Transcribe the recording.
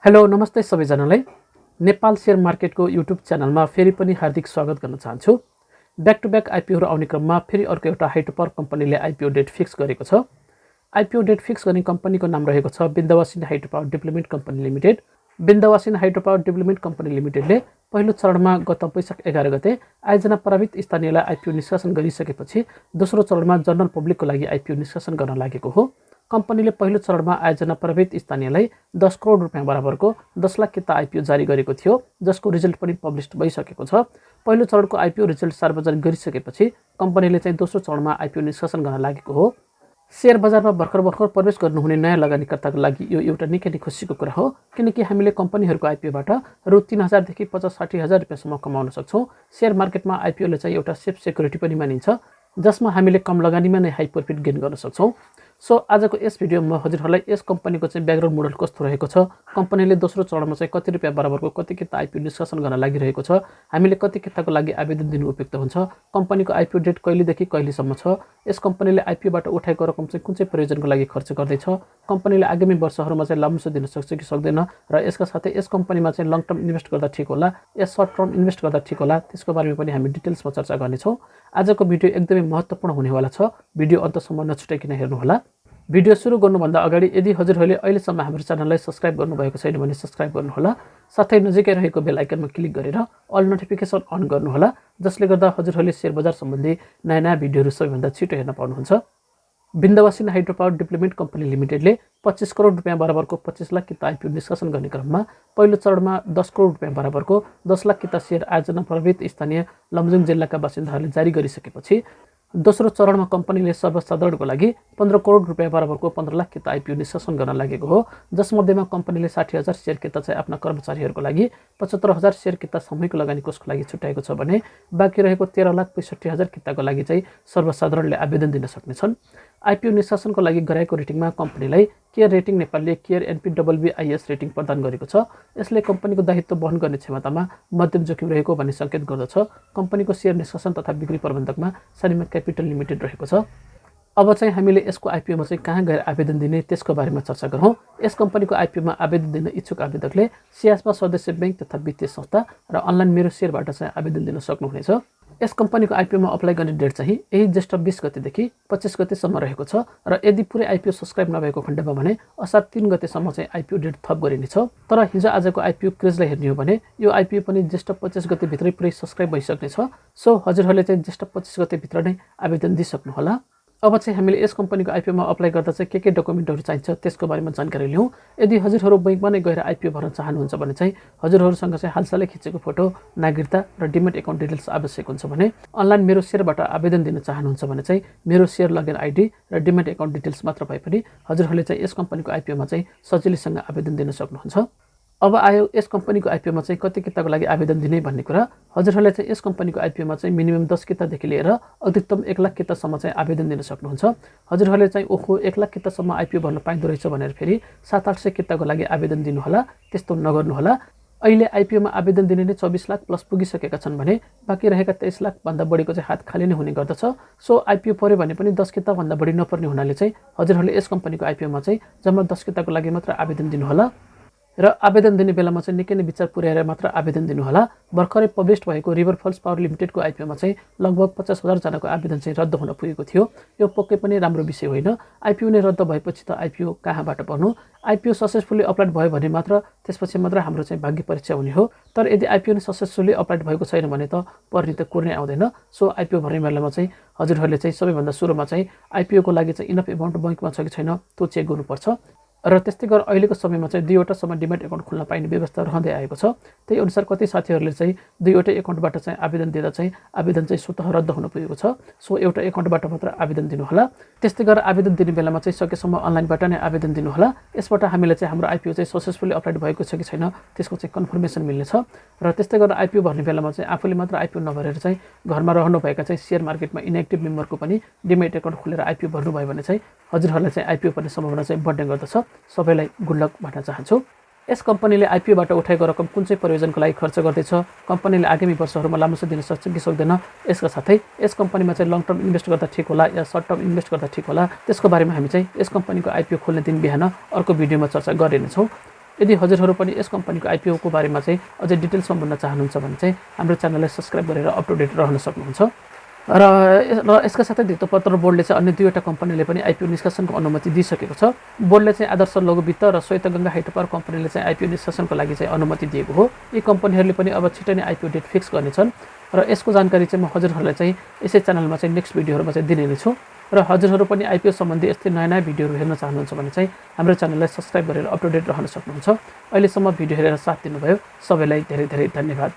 Hello नमस्ते सबैजनालाई Nepal share मार्केटको YouTube च्यानलमा फेरि पनि हार्दिक स्वागत गर्न चाहन्छु। ब्याक टु ब्याक आइपिओहरू आउने क्रममा फेरि अर्को एउटा हाइड्रोपावर कम्पनीले आइपिओ डेट फिक्स गरेको छ। आइपिओ डेट फिक्स गर्ने कम्पनीको नाम रहेको छ Bindhyabasini hydropower development company limited. Bindhyabasini hydropower development company लिमिटेडले पहिलो चरणमा गत वैशाख 11 गते आयोजना प्रभावित स्थानीयलाई आइपिओ निष्कासन गरिसकेपछि दोस्रो चरणमा जनरल पब्लिकको लागि आइपिओ निष्कासन गर्न लागेको हो। कम्पनीले पहिलो चरणमा आयोजना प्रभावित स्थानीयलाई 10 करोड रुपियाँ बराबरको 10 लाख किता आइपिओ जारी गरेको थियो, जसको रिजल्ट पनि पब्लिस्ड भइसकेको छ। पहिलो चरणको आइपिओ रिजल्ट सार्वजनिक गरिसकेपछि कम्पनीले चाहिँ दोस्रो चरणमा आइपिओ निष्कासन गर्न लागेको हो। शेयर बजारमा भर्खर प्रवेश गर्नुहुने नयाँ लगानीकर्ताको लागि यो एउटा निकै नै खुसीको कुरा हो, किनकि हामीले कम्पनीहरूको आइपिओबाट रु 3000 देखि 50-60 हजार रुपियाँसम्म कमाउन सक्छौँ। शेयर मार्केटमा आइपिओले चाहिँ एउटा सेफ सेक्युरिटी पनि मानिन्छ, जसमा हामीले कम लगानीमा नै हाई प्रफिट गेन गर्न सक्छौँ। सो आजको यस भिडियोमा हजुरहरूलाई यस कम्पनीको चाहिँ ब्याकग्राउन्ड मोडल कस्तो रहेको छ, कम्पनीले दोस्रो चरणमा चाहिँ कति रुपियाँ बराबरको कति किता आइपिओ निष्कासन गर्न लागिरहेको छ, हामीले कति किताको लागि आवेदन दिनु उपयुक्त हुन्छ, कम्पनीको आइपिओ डेट कहिलेदेखि कहिलेसम्म छ, यस कम्पनीले आइपिओबाट उठाएको रकम चाहिँ कुन चाहिँ प्रयोजनको लागि खर्च गर्दैछ, कम्पनीले आगामी वर्षहरूमा चाहिँ लाभांश दिन सक्छ कि सक्दैन, र यसका साथै यस कम्पनीमा चाहिँ लङ टर्म इन्भेस्ट गर्दा ठिक होला या सर्ट टर्म इन्भेस्ट गर्दा ठिक होला, त्यसको बारेमा पनि हामी डिटेल्समा चर्चा गर्नेछौँ। आजको भिडियो एकदमै महत्त्वपूर्ण हुनेवाला छ, भिडियो अन्तसम्म नछुटाइकन हेर्नुहोला। भिडियो सुरु गर्नुभन्दा अगाडि यदि हजुरहरूले अहिलेसम्म हाम्रो च्यानललाई सब्स्क्राइब गर्नुभएको छैन भने सब्स्क्राइब गर्नुहोला, साथै नजिकै रहेको बेल आइकनमा क्लिक गरेर अल नोटिफिकेसन अन गर्नुहोला, जसले गर्दा हजुरहरूले शेयर बजार सम्बन्धी नयाँ भिडियोहरू सबैभन्दा छिटो हेर्न पाउनुहुन्छ। Vindhyavasini hydropower development company लिमिटेडले 25 crore रुपियाँ बराबरको 25 लाख किता आइपिओ निष्कासन गर्ने क्रममा पहिलो चरणमा 10 करोड रुपियाँ बराबरको 10 लाख किता शेयर आयोजना प्रभावित स्थानीय लमजुङ जिल्लाका बासिन्दाहरूले जारी गरिसकेपछि दोस्रो चरणमा कम्पनीले सर्वसाधारणको लागि 15 करोड रुपियाँ बराबरको 15 लाख किता आइपिओ निष्कासन गर्न लागेको हो, जसमध्येमा कम्पनीले 60,000 शेयर किता चाहिँ आफ्ना कर्मचारीहरूको लागि, 75,000 शेयर किता सामूहिक लगानी कोषको लागि छुट्याएको छ भने बाँकी रहेको 13,65,000 किताको लागि चाहिँ सर्वसाधारणले आवेदन दिन सक्नेछन्। आइपिओ निष्कासनको लागि गराएको रेटिङमा कम्पनीलाई केयर रेटिङ नेपालले केयर NPWIS रेटिङ प्रदान गरेको छ। यसले कम्पनीको दायित्व वहन गर्ने क्षमतामा मध्यम जोखिम रहेको भन्ने सङ्केत गर्दछ। कम्पनीको शेयर निष्कासन तथा बिक्री प्रबन्धकमा सानिमा क्यापिटल लिमिटेड रहेको छ। अब चाहिँ हामीले यसको आइपिओमा चाहिँ कहाँ गएर आवेदन दिने त्यसको बारेमा चर्चा गरौँ। यस कम्पनीको आइपिओमा आवेदन दिन इच्छुक आवेदकले सियासमा सदस्य ब्याङ्क तथा वित्तीय संस्था र अनलाइन मेरो शेयरबाट चाहिँ आवेदन दिन सक्नुहुनेछ। यस कम्पनीको आइपिओमा अप्लाई गर्ने डेट चाहिँ यही ज्येष्ठ 20 गतेदेखि 25 गतेसम्म रहेको छ, र यदि पुरै आइपिओ सब्स्क्राइब नभएको खण्डमा भने असार 3 गतेसम्म चाहिँ आइपिओ डेट थप गरिनेछ। तर हिजो आजको आइपिओ क्रेजलाई हेर्ने हो भने यो आइपिओ पनि ज्येष्ठ 25 गतेभित्रै पुरै सब्स्क्राइब भइसक्नेछ। सो हजुरहरूले चाहिँ ज्येष्ठ 25 गतेभित्र नै आवेदन दिइसक्नुहोला। अब चाहिँ हामीले यस कम्पनीको आइपिओमा अप्लाई गर्दा चाहिँ के डकुमेन्टहरू चाहिन्छ त्यसको बारेमा जानकारी लिउँ। यदि हजुरहरू बैङ्कमा नै गएर आइपिओ भर्न चाहनुहुन्छ भने चाहिँ हजुरहरूसँग चाहिँ हालसालै खिचेको फोटो, नागरिकता र डिमेट एकाउन्ट डिटेल्स आवश्यक हुन्छ भने अनलाइन मेरो शेयरबाट आवेदन दिन चाहनुहुन्छ भने चाहिँ मेरो शेयर लगइन आइडी र डिमेट एकाउन्ट डिटेल्स मात्र भए पनि हजुरहरूले चाहिँ यस कम्पनीको आइपिओमा चाहिँ सजिलैसँग आवेदन दिन सक्नुहुन्छ। अब आयो यस कम्पनीको आइपिओमा चाहिँ कति किताको लागि आवेदन दिने भन्ने कुरा। हजुरहरूले चाहिँ यस कम्पनीको आइपिओमा चाहिँ मिनिमम 10 कितादेखि लिएर अधिकतम 1 लाख कितासम्म चाहिँ आवेदन दिन सक्नुहुन्छ। हजुरहरूले चाहिँ ओहो 1 लाख कितासम्म आइपिओ भर्न पाइँदो रहेछ भनेर फेरि 700-800 किताको लागि आवेदन दिनुहोला, त्यस्तो नगर्नुहोला। अहिले आइपिओमा आवेदन दिने नै 24 लाख प्लस पुगिसकेका छन् भने बाँकी रहेका 23 लाख भन्दा बढीको चाहिँ हात खाली नै हुने गर्दछ। सो आइपिओ पर्यो भने पनि 10 किता भन्दा बढी नपर्ने हुनाले चाहिँ हजुरहरूले यस कम्पनीको आइपिओमा चाहिँ जम्मा 10 किताको लागि मात्र आवेदन दिनुहोला, र आवेदन दिने बेलामा चाहिँ निकै नै विचार पुर्याएर मात्र आवेदन दिनुहोला। भर्खरै पब्लिस्ड भएको रिभर फल्स पावर लिमिटेडको आइपिओमा चाहिँ लगभग 50,000 जनाको आवेदन चाहिँ रद्द हुन पुगेको थियो। यो पक्कै पनि राम्रो विषय होइन। आइपिओ नै रद्द भएपछि त आइपिओ कहाँबाट पर्नु? आइपिओ सक्सेसफुली अप्लाइड भयो भने मात्र त्यसपछि मात्र हाम्रो चाहिँ भाग्य परीक्षा हुने हो। तर यदि आइपिओ नै सक्सेसफुली अप्लाइड भएको छैन भने त पर्ने त कुर्नै आउँदैन। सो आइपिओ भर्ने बेलामा चाहिँ हजुरहरूले चाहिँ सबैभन्दा सुरुमा चाहिँ आइपिओको लागि चाहिँ इनफ एमाउन्ट बैङ्कमा छ कि छैन त्यो चेक गर्नुपर्छ। र त्यस्तै गरेर अहिलेको समयमा चाहिँ 2वटासम्म डिमेट एकाउन्ट खोल्न पाइने व्यवस्था रहँदै आएको छ। त्यही अनुसार कति साथीहरूले चाहिँ 2वटै एकाउन्टबाट चाहिँ आवेदन दिँदा चाहिँ आवेदन चाहिँ स्वतः रद्द हुन पुगेको छ। सो एउटा एकाउन्टबाट मात्र आवेदन दिनुहोला। त्यस्तै गरेर आवेदन दिने बेलामा चाहिँ सकेसम्म अनलाइनबाट नै आवेदन दिनुहोला। यसबाट हामीले चाहिँ हाम्रो आइपिओ चाहिँ सक्सेसफुली अप्लाइड भएको छ कि छैन त्यसको चाहिँ कन्फर्मेसन मिल्नेछ। र त्यस्तै गरेर आइपिओ भर्ने बेलामा चाहिँ आफूले मात्र आइपिओ नभरेर चाहिँ घरमा रहनुभएका चाहिँ शेयर मार्केटमा इनएक्टिभ मेम्बरको पनि डिमेट एकाउन्ट खोलेर आइपिओ भर्नुभयो भने चाहिँ हजुरहरूलाई चाहिँ आइपिओ पर्ने सम्भावना चाहिँ बढ्ने गर्दछ। सबैलाई गुड लक भन्न चाहन्छु। यस कम्पनीले आइपिओबाट उठाएको रकम कुन चाहिँ प्रयोजनको लागि खर्च गर्दैछ, कम्पनीले आगामी वर्षहरूमा लाभांश दिन सक्छ कि सक्दैन, यसका साथै यस कम्पनीमा चाहिँ लङ टर्म इन्भेस्ट गर्दा ठिक होला या सर्ट टर्म इन्भेस्ट गर्दा ठिक होला, त्यसको बारेमा हामी चाहिँ यस कम्पनीको आइपिओ खोल्ने दिन बिहान अर्को भिडियोमा चर्चा गरिनेछौँ। यदि हजुरहरू पनि यस कम्पनीको IPO को बारेमा चाहिँ अझै डिटेल्समा बुझ्न चाहनुहुन्छ भने चाहिँ हाम्रो च्यानललाई सब्स्क्राइब गरेर अप टु डेट रहन सक्नुहुन्छ। र यसका साथै धितोपत्र बोर्डले चाहिँ अन्य 2वटा कम्पनीले पनि IPO निष्कासनको अनुमति दिइसकेको छ। बोर्डले चाहिँ आदर्श लघु वित्त र श्वेतगङ्गा हाइड्रोपावर कम्पनीले चाहिँ IPO निष्कासनको लागि चाहिँ अनुमति दिएको हो। यी कम्पनीहरूले पनि अब छिटै नै IPO डेट फिक्स गर्नेछन् र यसको जानकारी चाहिँ म हजुरहरूलाई चाहिँ यसै च्यानलमा चाहिँ नेक्स्ट भिडियोहरूमा चाहिँ दिने नै छु। र हजुरहरू पनि IPO सम्बन्धी यस्तै नयाँ भिडियोहरू हेर्न चाहनुहुन्छ भने चाहिँ हाम्रो च्यानललाई सब्स्क्राइब गरेर अप टु डेट रहन सक्नुहुन्छ। अहिलेसम्म भिडियो हेरेर साथ दिनुभयो सबैलाई धेरै धेरै धन्यवाद।